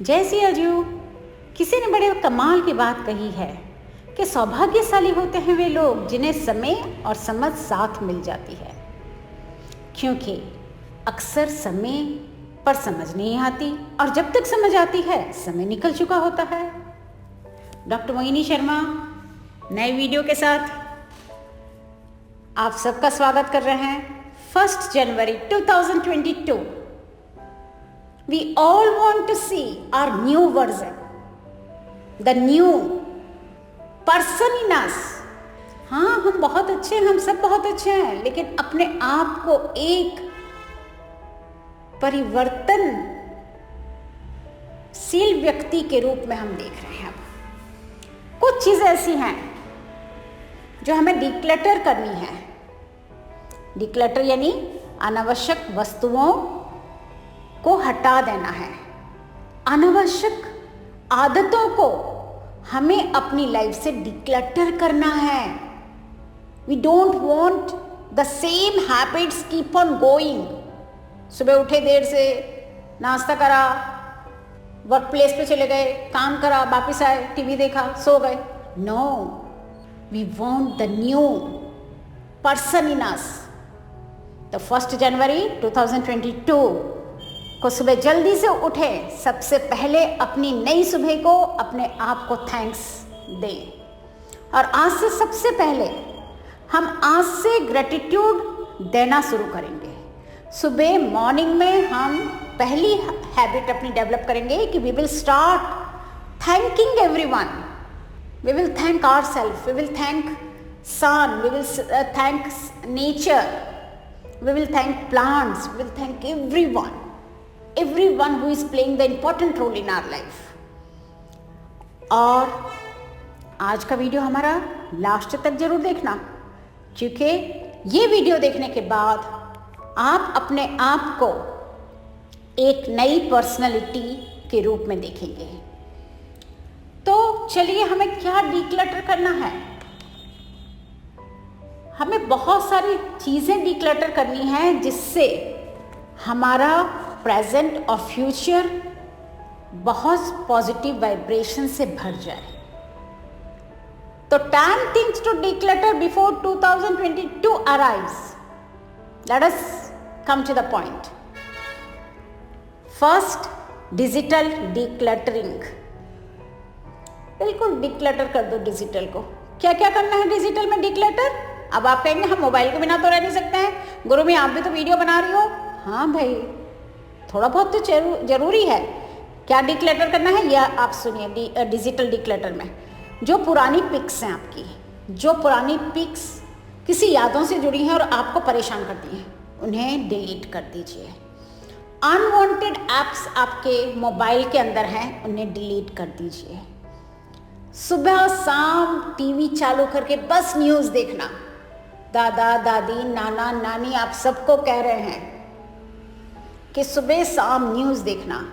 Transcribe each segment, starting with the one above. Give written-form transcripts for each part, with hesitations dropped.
जैसी अजू किसी ने बड़े कमाल की बात कही है कि सौभाग्यशाली होते हैं वे लोग जिन्हें समय और समझ साथ मिल जाती है, क्योंकि अक्सर समय पर समझ नहीं आती और जब तक समझ आती है समय निकल चुका होता है। डॉक्टर मोहिनी शर्मा नए वीडियो के साथ आप सबका स्वागत कर रहे हैं। 1 जनवरी 2022 We all want to see our new version, the new person in us. हाँ, हम बहुत अच्छे हैं, हम सब बहुत अच्छे हैं, लेकिन अपने आप को एक परिवर्तनशील व्यक्ति के रूप में हम देख रहे हैं। अब कुछ चीज़ें ऐसी हैं जो हमें डिक्लटर करनी है। डिक्लटर यानी अनावश्यक वस्तुओं को हटा देना है। अनावश्यक आदतों को हमें अपनी लाइफ से डिक्लटर करना है। We don't want the same habits keep on going. सुबह उठे देर से, नाश्ता करा, वर्क प्लेस पे चले गए, काम करा, वापिस आए, टीवी देखा, सो गए। No, we want the new person in us. तो 1 जनवरी 2022 को सुबह जल्दी से उठे, सबसे पहले अपनी नई सुबह को अपने आप को थैंक्स दें। और आज से सबसे पहले हम आज से ग्रेटिट्यूड देना शुरू करेंगे। सुबह मॉर्निंग में हम पहली हैबिट अपनी डेवलप करेंगे कि we will start thanking everyone. We will thank ourself, we will thank sun, we will thank nature, we will thank plants, we will thank everyone who is playing the important role in our life. और आज का video हमारा last तक जरूर देखना, क्योंकि ये video देखने के बाद आप अपने आप को एक नई पर्सनालिटी के रूप में देखेंगे। तो चलिए, हमें क्या डिक्लटर करना है। हमें बहुत सारी चीज़ें डिक्लटर करनी है जिससे हमारा प्रेजेंट और फ्यूचर बहुत पॉजिटिव वाइब्रेशन से भर जाए। तो 10 things to declutter before 2022 arrives. Let us come to the point. First, digital decluttering. बिल्कुल डिक्लटर कर दो डिजिटल को। क्या क्या करना है डिजिटल में डिक्लटर? अब आप कहेंगे हम मोबाइल के बिना तो रह नहीं सकते हैं। गुरु में आप भी तो वीडियो बना रही हो। हाँ भाई, थोड़ा बहुत तो जरूरी है। क्या डिक्लटर करना है यह आप सुनिए। डिजिटल डिक्लटर में जो पुरानी पिक्स हैं आपकी, जो पुरानी पिक्स किसी यादों से जुड़ी हैं और आपको परेशान करती हैं, उन्हें डिलीट कर दीजिए। अनवांटेड एप्स आपके मोबाइल के अंदर हैं, उन्हें डिलीट कर दीजिए। सुबह शाम टीवी चालू करके बस न्यूज़ देखना, दादा दादी नाना नानी आप सबको कह रहे हैं कि सुबह शाम न्यूज़ देखना।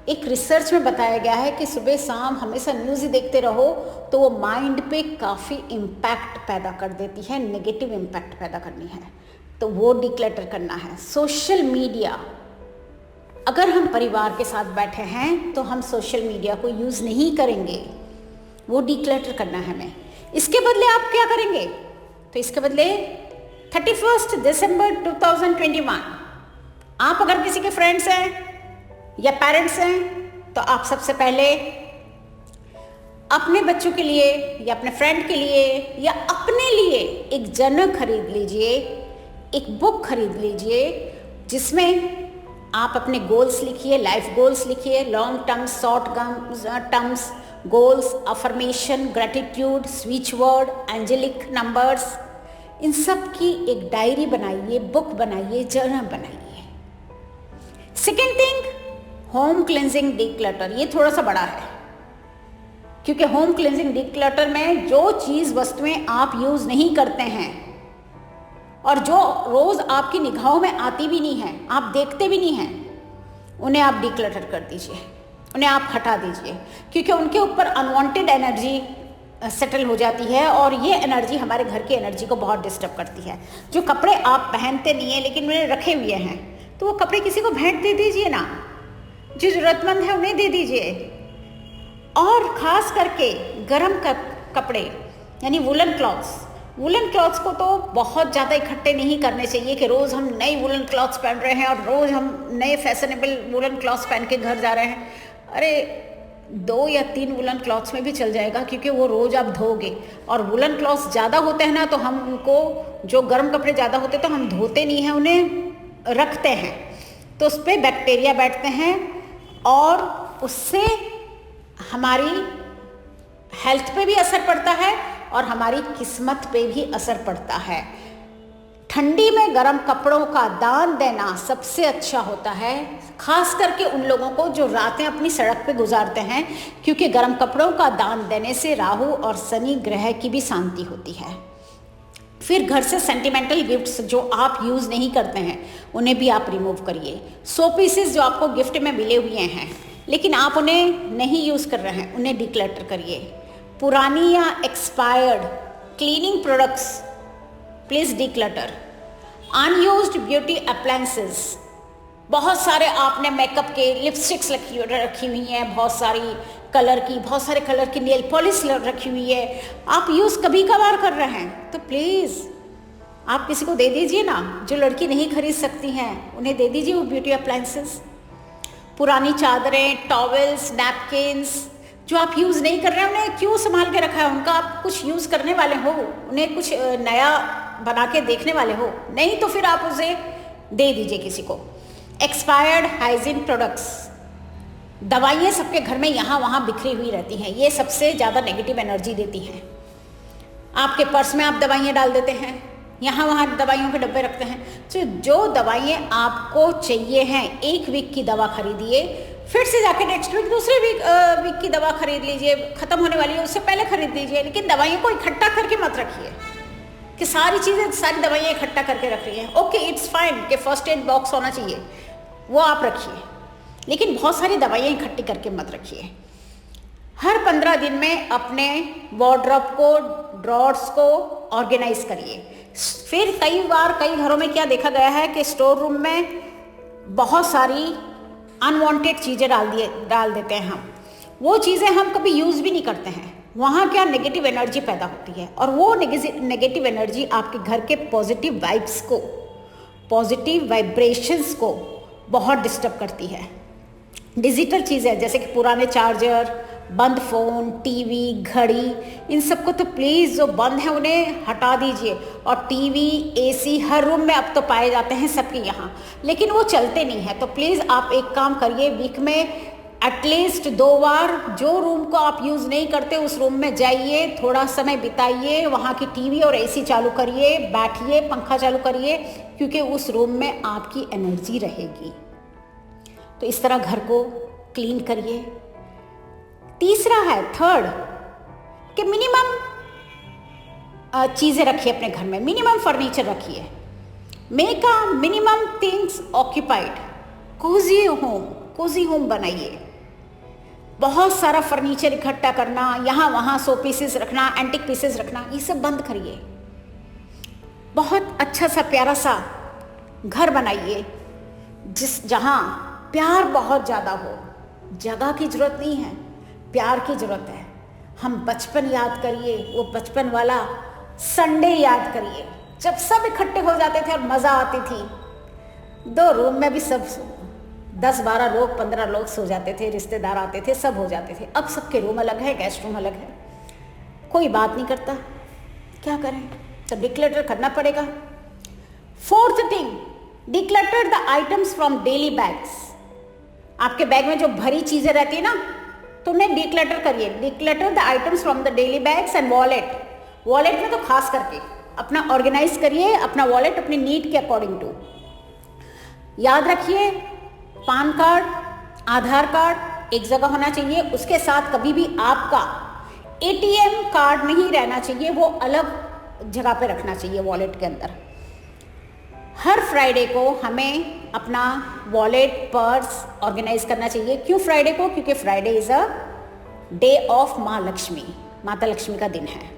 एक रिसर्च में बताया गया है कि सुबह शाम हमेशा न्यूज़ ही देखते रहो तो वो माइंड पे काफ़ी इम्पैक्ट पैदा कर देती है, नेगेटिव इम्पैक्ट पैदा करनी है। तो वो डिक्लटर करना है। सोशल मीडिया, अगर हम परिवार के साथ बैठे हैं तो हम सोशल मीडिया को यूज़ नहीं करेंगे, वो डिक्लटर करना है हमें। इसके बदले आप क्या करेंगे? तो इसके बदले 31 दिसंबर 2021 आप अगर किसी के फ्रेंड्स हैं या पेरेंट्स हैं तो आप सबसे पहले अपने बच्चों के लिए या अपने फ्रेंड के लिए या अपने लिए एक जर्नल खरीद लीजिए, एक बुक खरीद लीजिए जिसमें आप अपने गोल्स लिखिए, लाइफ गोल्स लिखिए, long terms, short terms goals, affirmation, gratitude, switch word, angelic numbers, इन सब की एक डायरी बनाइए, बुक बनाइए, जर्नल बनाइए। Second thing, home cleansing declutter. ये थोड़ा सा बड़ा है, क्योंकि होम क्लेंजिंग डिक्लटर में जो चीज़ वस्तुएं आप यूज़ नहीं करते हैं और जो रोज़ आपकी निगाहों में आती भी नहीं है, आप देखते भी नहीं हैं, उन्हें आप डिक्लटर कर दीजिए, उन्हें आप हटा दीजिए, क्योंकि उनके ऊपर अनवांटेड एनर्जी सेटल हो जाती है और ये एनर्जी हमारे घर की एनर्जी को बहुत डिस्टर्ब करती है। जो कपड़े आप पहनते नहीं हैं लेकिन उन्हें रखे हुए हैं, तो वो कपड़े किसी को भेंट दे दीजिए ना। जो ज़रूरतमंद है उन्हें दे दीजिए। और ख़ास करके गर्म कपड़े यानी वुलन क्लॉथ्स को तो बहुत ज़्यादा इकट्ठे नहीं करने चाहिए कि रोज़ हम नई वुलन क्लॉथ्स पहन रहे हैं और रोज़ हम नए फैशनेबल वुलन क्लॉथ्स पहन के घर जा रहे हैं। अरे 2 या 3 वुलन क्लॉथ्स में भी चल जाएगा, क्योंकि वो रोज़ आप धोगे। और वुलन क्लॉथ्स ज़्यादा होते हैं ना, तो हम उनको, जो गर्म कपड़े ज़्यादा होते हैं तो हम धोते नहीं हैं, उन्हें रखते हैं, तो उस पर बैक्टीरिया बैठते हैं और उससे हमारी हेल्थ पे भी असर पड़ता है और हमारी किस्मत पे भी असर पड़ता है। ठंडी में गर्म कपड़ों का दान देना सबसे अच्छा होता है, खास करके उन लोगों को जो रातें अपनी सड़क पे गुजारते हैं, क्योंकि गर्म कपड़ों का दान देने से राहु और शनि ग्रह की भी शांति होती है। फिर घर से सेंटिमेंटल गिफ्ट्स जो आप यूज़ नहीं करते हैं उन्हें भी आप रिमूव करिए। 100 पीसेस जो आपको गिफ्ट में मिले हुए हैं लेकिन आप उन्हें नहीं यूज़ कर रहे हैं, उन्हें डिक्लटर करिए। पुरानी या expired cleaning products please declutter. Unused beauty appliances, बहुत सारे आपने मेकअप के लिपस्टिक्स रखी हुई हैं, बहुत सारे कलर की नेल पॉलिश रखी हुई है, आप यूज़ कभी कभार कर रहे हैं, तो प्लीज़ आप किसी को दे दीजिए ना। जो लड़की नहीं खरीद सकती हैं उन्हें दे दीजिए वो ब्यूटी अप्लायंसेस। पुरानी चादरें, टॉवेल्स, नैपकिन्स जो आप यूज़ नहीं कर रहे हैं उन्हें क्यों संभाल के रखा है? उनका आप कुछ यूज़ करने वाले हो, उन्हें कुछ नया बना के देखने वाले हो, नहीं तो फिर आप उसे दे दीजिए किसी को। एक्सपायर्ड हाइजीन प्रोडक्ट्स, दवाइयाँ सबके घर में यहाँ वहाँ बिखरी हुई रहती हैं, ये सबसे ज़्यादा नेगेटिव एनर्जी देती हैं। आपके पर्स में आप दवाइयाँ डाल देते हैं, यहाँ वहाँ दवाइयों के डब्बे रखते हैं। तो जो दवाइयाँ आपको चाहिए हैं, 1 वीक की दवा खरीदिए, फिर से जाके नेक्स्ट वीक दूसरे वीक की दवा खरीद लीजिए, ख़त्म होने वाली है उससे पहले खरीद लीजिए। लेकिन दवाइयों को इकट्ठा करके मत रखिए कि सारी दवाइयाँ इकट्ठा करके रख रही हैं। ओके, इट्स फाइन कि फर्स्ट एड बॉक्स होना चाहिए, वो आप रखिए, लेकिन बहुत सारी दवाइयाँ इकट्ठी करके मत रखिए। हर 15 दिन में अपने वार्डरोब को, ड्रॉर्स को ऑर्गेनाइज करिए। फिर कई घरों में क्या देखा गया है कि स्टोर रूम में बहुत सारी अनवांटेड चीज़ें डाल देते हैं हम, वो चीज़ें हम कभी यूज़ भी नहीं करते हैं। वहाँ क्या नेगेटिव एनर्जी पैदा होती है और वो नेगेटिव एनर्जी आपके घर के पॉजिटिव वाइब्स को, पॉजिटिव वाइब्रेशंस को बहुत डिस्टर्ब करती है। डिजिटल चीज़ें जैसे कि पुराने चार्जर, बंद फ़ोन, टीवी, घड़ी, इन सबको तो प्लीज़ जो बंद है उन्हें हटा दीजिए। और टीवी, एसी हर रूम में अब तो पाए जाते हैं सबके यहाँ, लेकिन वो चलते नहीं हैं। तो प्लीज़ आप एक काम करिए, वीक में एटलीस्ट 2 बार जो रूम को आप यूज़ नहीं करते उस रूम में जाइए, थोड़ा समय बिताइए, वहाँ की टीवी और एसी चालू करिए, बैठिए, पंखा चालू करिए, क्योंकि उस रूम में आपकी एनर्जी रहेगी। तो इस तरह घर को क्लीन करिए। तीसरा है, थर्ड, कि मिनिमम चीज़ें रखिए अपने घर में, मिनिमम फर्नीचर रखिए। Make a minimum things occupied. Cosy home बनाइए। बहुत सारा फर्नीचर इकट्ठा करना, यहाँ वहाँ 100 पीसेस रखना, एंटिक पीसेस रखना, ये सब बंद करिए। बहुत अच्छा सा प्यारा सा घर बनाइए जहाँ प्यार बहुत ज़्यादा हो। जगह की ज़रूरत नहीं है, प्यार की ज़रूरत है। हम बचपन याद करिए, वो बचपन वाला संडे याद करिए जब सब इकट्ठे हो जाते थे और मज़ा आती थी। 2 रूम में भी सब 10-12 लोग, 15 लोग सो जाते थे, रिश्तेदार आते थे, सब हो जाते थे। अब सबके रूम अलग है, गेस्ट रूम अलग है, कोई बात नहीं करता, क्या करें? तो डिक्लटर करना पड़ेगा। 4th thing, declutter the items from daily bags. आपके बैग में जो भरी चीज़ें रहती है ना, तो उन्हें डिक्लटर करिए। Declutter the items from the daily bags and wallet में तो खास करके अपना ऑर्गेनाइज करिए अपना वॉलेट अपनी नीड के अकॉर्डिंग टू। याद रखिए, पान कार्ड, आधार कार्ड एक जगह होना चाहिए, उसके साथ कभी भी आपका ATM कार्ड नहीं रहना चाहिए, वो अलग जगह पे रखना चाहिए वॉलेट के अंदर। हर फ्राइडे को हमें अपना वॉलेट, पर्स ऑर्गेनाइज करना चाहिए। क्यों फ्राइडे को? क्योंकि Friday is a day of माँ लक्ष्मी, माता लक्ष्मी का दिन है।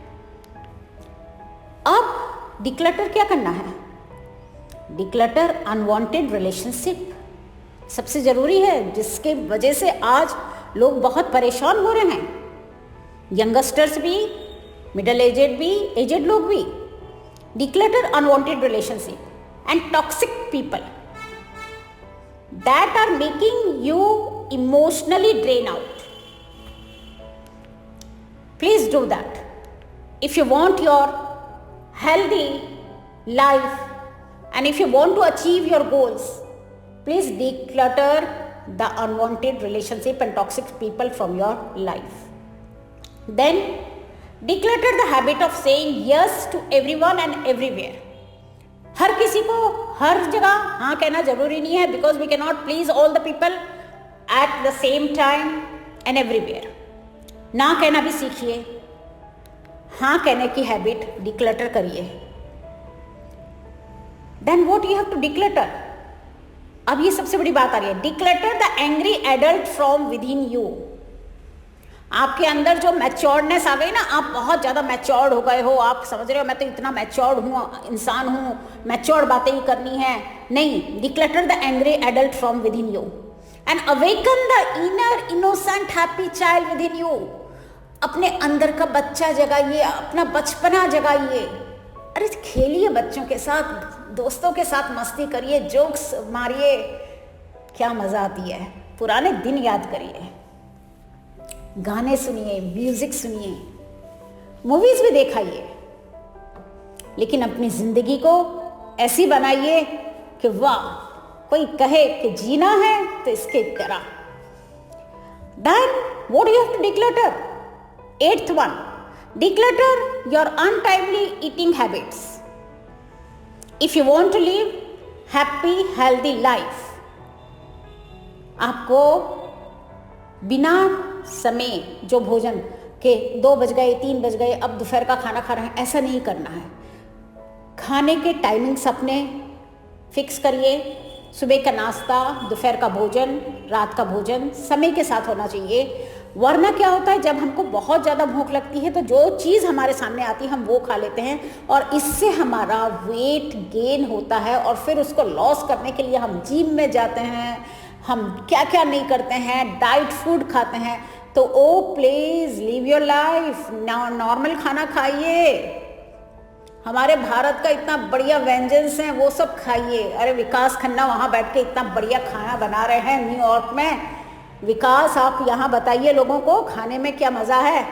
अब डिक्लटर क्या करना है? डिक्लटर अनवांटेड रिलेशनशिप, सबसे ज़रूरी है, जिसके वजह से आज लोग बहुत परेशान हो रहे हैं, यंगस्टर्स भी, मिडल एजेड भी, एजेड लोग भी। Declutter unwanted relationship and toxic people that are making you emotionally drain out. Please do that. If you want your healthy life and if you want to achieve your goals, please declutter the unwanted relationship and toxic people from your life. Then declutter the habit of saying yes to everyone and everywhere. हर किसी को हर जगह हाँ कहना जरूरी नहीं है, because we can not please all the people at the same time and everywhere. ना कहना भी सीखिए, हाँ कहने की हैबिट डिक्लटर करिए। Then what you have to declutter, अब ये सबसे बड़ी बात आ रही है, declutter the angry adult from within you. आपके अंदर जो मैच्योर्डनेस आ गई ना, आप बहुत ज़्यादा मैच्योर्ड हो गए हो, आप समझ रहे हो मैं तो इतना मैच्योर्ड हूँ इंसान हूँ, मैच्योर्ड बातें ही करनी है। नहीं, declutter the angry adult from within you and awaken the inner innocent happy child with in you. अपने अंदर का बच्चा जगाइए, अपना बचपना जगाइए। अरे खेलिए बच्चों के साथ, दोस्तों के साथ मस्ती करिए, जोक्स मारिए, क्या मज़ा आती है। पुराने दिन याद करिए, गाने सुनिए, म्यूजिक सुनिए, मूवीज भी दिखाइए, लेकिन अपनी जिंदगी को ऐसी बनाइए कि वाह, कोई कहे कि जीना है तो इसके तरह। Then what you have to declutter? 8th one, declutter your untimely eating habits. If you want to live happy healthy life, आपको बिना समय जो भोजन के 2 बज गए 3 बज गए अब दोपहर का खाना खा रहे हैं, ऐसा नहीं करना है। खाने के टाइमिंग्स अपने फिक्स करिए। सुबह का नाश्ता, दोपहर का भोजन, रात का भोजन समय के साथ होना चाहिए। वरना क्या होता है, जब हमको बहुत ज़्यादा भूख लगती है तो जो चीज़ हमारे सामने आती है हम वो खा लेते हैं और इससे हमारा वेट गेन होता है और फिर उसको लॉस करने के लिए हम जिम में जाते हैं, हम क्या क्या नहीं करते हैं, डाइट फूड खाते हैं। तो ओ please live your life, normal खाना खाइए। हमारे भारत का इतना बढ़िया व्यंजन्स हैं, वो सब खाइए। अरे विकास खन्ना वहाँ बैठ के इतना बढ़िया खाना बना रहे हैं न्यूयॉर्क में। विकास, आप यहाँ बताइए लोगों को खाने में क्या मज़ा है।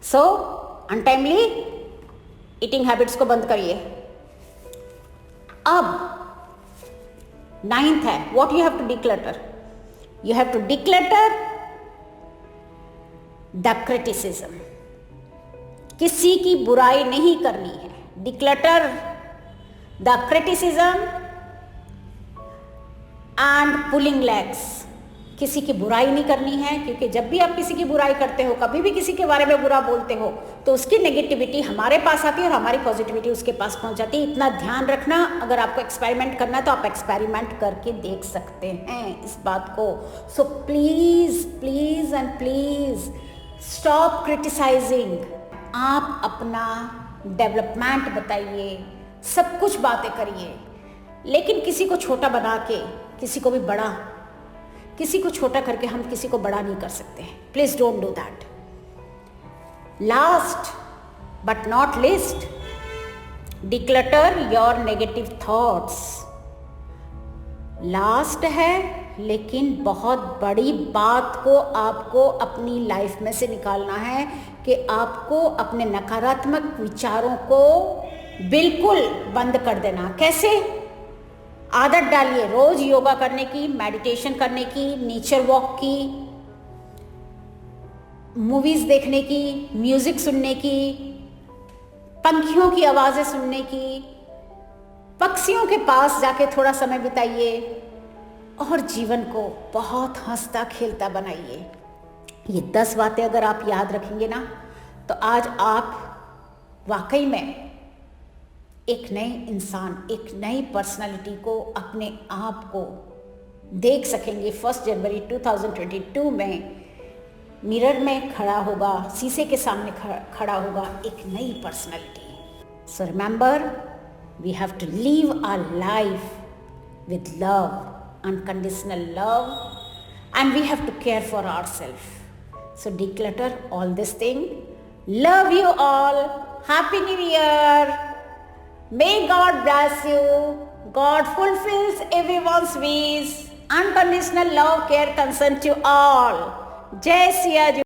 सो अनटाइमली ईटिंग हैबिट्स को बंद करिए। अब 9th है, what you have to declutter. You have to declutter the criticism. किसी की बुराई नहीं करनी है। Declutter the criticism and pulling legs. किसी की बुराई नहीं करनी है, क्योंकि जब भी आप किसी की बुराई करते हो, कभी भी किसी के बारे में बुरा बोलते हो, तो उसकी नेगेटिविटी हमारे पास आती है और हमारी पॉजिटिविटी उसके पास पहुंच जाती है। इतना ध्यान रखना। अगर आपको एक्सपेरिमेंट करना है तो आप एक्सपेरिमेंट करके देख सकते हैं इस बात को। So please please and please stop criticising. आप अपना डेवलपमेंट बताइए, सब कुछ बातें करिए, लेकिन किसी को छोटा बना के किसी को भी बड़ा, किसी को छोटा करके हम किसी को बड़ा नहीं कर सकते। Please don't do that. Last but not least, declutter your negative thoughts. Last है, लेकिन बहुत बड़ी बात को आपको अपनी लाइफ में से निकालना है कि आपको अपने नकारात्मक विचारों को बिल्कुल बंद कर देना। कैसे? आदत डालिए रोज योगा करने की, मेडिटेशन करने की, नेचर वॉक की, मूवीज देखने की, म्यूजिक सुनने की, पंखियों की आवाजें सुनने की, पक्षियों के पास जाके थोड़ा समय बिताइए और जीवन को बहुत हंसता खेलता बनाइए। ये 10 बातें अगर आप याद रखेंगे ना, तो आज आप वाकई में एक नए इंसान, एक नई पर्सनालिटी को, अपने आप को देख सकेंगे। 1 जनवरी 2022 में मिरर में खड़ा होगा, शीशे के सामने खड़ा होगा एक नई personality. So remember, we have to live our life with love, unconditional love, and we have to care for ourselves. So declutter all this thing. Love you all. Happy New Year. May God bless you. God fulfills everyone's wish. Unconditional love, care, consent to all. Jai Siya Ji.